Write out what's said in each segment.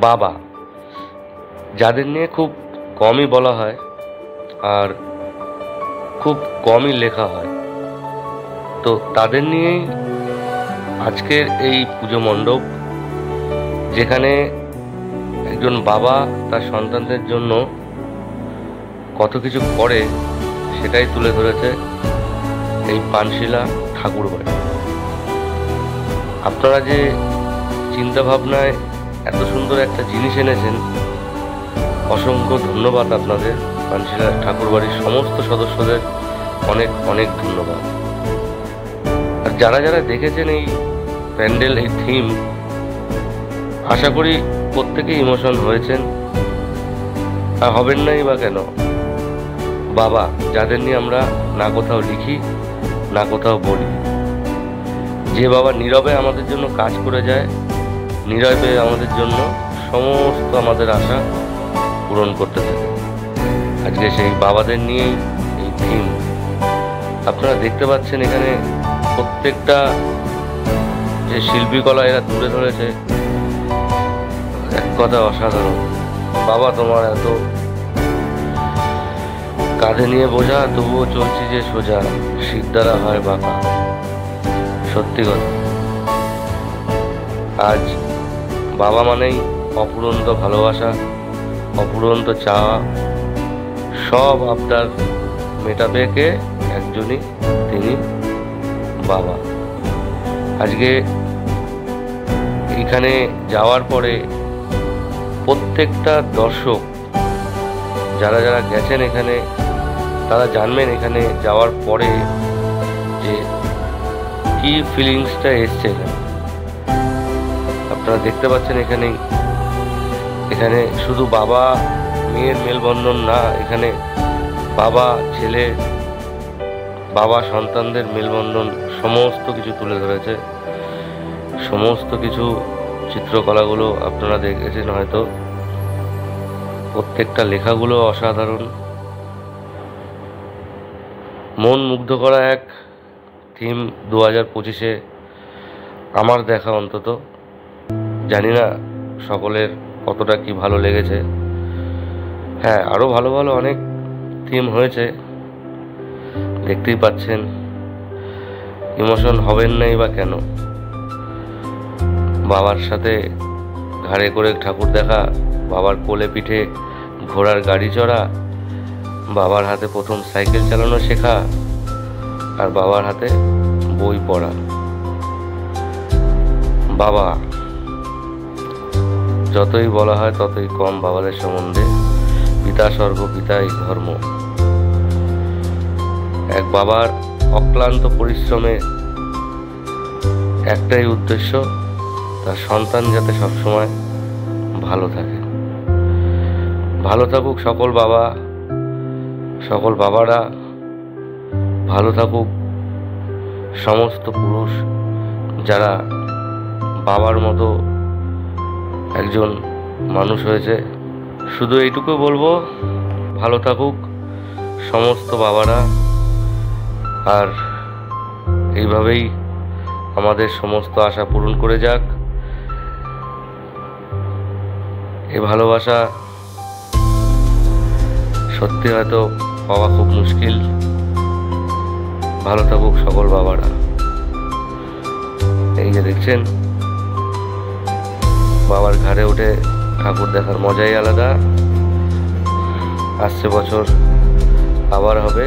বাবা, যাদের নিয়ে খুব কমই বলা হয় আর খুব কমই লেখা হয়, তো তাদের নিয়েই আজকের এই পুজো মণ্ডপ, যেখানে একজন বাবা তার সন্তানদের জন্য কত কিছু করে সেটাই তুলে ধরেছে এই পানশিলা ঠাকুরবাড়ি। আপনারা যে চিন্তা ভাবনায় এত সুন্দর একটা জিনিস এনেছেন, অসংখ্য ধন্যবাদ আপনাদের। পানশিলা ঠাকুরবাড়ির সমস্ত সদস্যদের অনেক অনেক ধন্যবাদ। আর যারা যারা দেখেছেন এই প্যান্ডেল, এই থিম, আশা করি প্রত্যেকেই ইমোশন হয়েছেন, আর হবেন নাই বা কেন। বাবা, যাদের নিয়ে আমরা না কোথাও লিখি না কোথাও বলি, যে বাবা নীরবে আমাদের জন্য কাজ করে যায়, নীরবে আমাদের জন্য সমস্ত আমাদের আশা পূরণ করতে থাকে। আজকে সেই বাবাদের নিয়েই এই থিম আপনারা দেখতে পাচ্ছেন। এখানে প্রত্যেকটা যে শিল্পীকলা এরা তুলে ধরেছে, এক কথা অসাধারণ। বাবা, তোমার এত কাঁধে নিয়ে বোঝা, তবুও চলছি যে সোজা, সিদ্ধারা হয় বাঁকা। সত্যি কথা, আজ বাবা মানেই অফুরন্ত ভালোবাসা, অফুরন্ত চাওয়া, সব আবদার মেটাবে কে? একজনই, তিনি বাবা। আজকে এখানে যাওয়ার পরে প্রত্যেকটা দর্শক যারা যারা গেছেন এখানে, তারা জানবেন এখানে যাওয়ার পরে যে কি ফিলিংসটা এসছে এখানে। আপনারা দেখতে পাচ্ছেন এখানে শুধু বাবা মেয়ের মেলবন্ধন না, এখানে বাবা ছেলে, বাবা সন্তানদের মেলবন্ধন, সমস্ত কিছু তুলে ধরেছে। সমস্ত কিছু চিত্রকলাগুলো আপনারা দেখেছেন হয়তো, প্রত্যেকটা লেখাগুলো অসাধারণ, মন মুগ্ধ করা এক থিম 2025-এ আমার দেখা অন্তত। জানি না সকলের কতটা কি ভালো লেগেছে। হ্যাঁ, আরও ভালো ভালো অনেক থিম হয়েছে, দেখতেই পাচ্ছেন। ইমোশন হবেন নাই বা কেন? বাবার সাথে ঘাড়ে করে ঠাকুর দেখা, বাবার কোলে পিঠে ঘোড়ার গাড়ি চড়া, বাবার হাতে প্রথম সাইকেল চালানো শেখা, আর বাবার হাতে বই পড়া। বাবা, যতই বলা হয় ততই কম বাবাদের সম্বন্ধে। পিতা স্বর্গ, পিতাই ধর্ম। এক বাবার অক্লান্ত পরিশ্রমে একটাই উদ্দেশ্য, তার সন্তান যাতে সবসময় ভালো থাকে। ভালো থাকুক সকল বাবা, সকল বাবারা ভালো থাকুক, সমস্ত পুরুষ যারা বাবার মতো একজন মানুষ হয়েছে। শুধু এইটুকু বলবো, ভালো থাকুক সমস্ত বাবারা, আর এইভাবেই আমাদের সমস্ত আশা পূরণ করে যাক। এ ভালোবাসা সত্যি হয়তো পাওয়া খুব মুশকিল। ভালো থাকুক সকল বাবারা। এই যে দেখছেন, বাবার ঘাড়ে উঠে ঠাকুর দেখার মজাই আলাদা। আসছে বছর আবার হবে।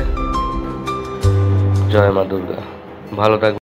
জয় মা দুর্গা। ভালো থাকবে।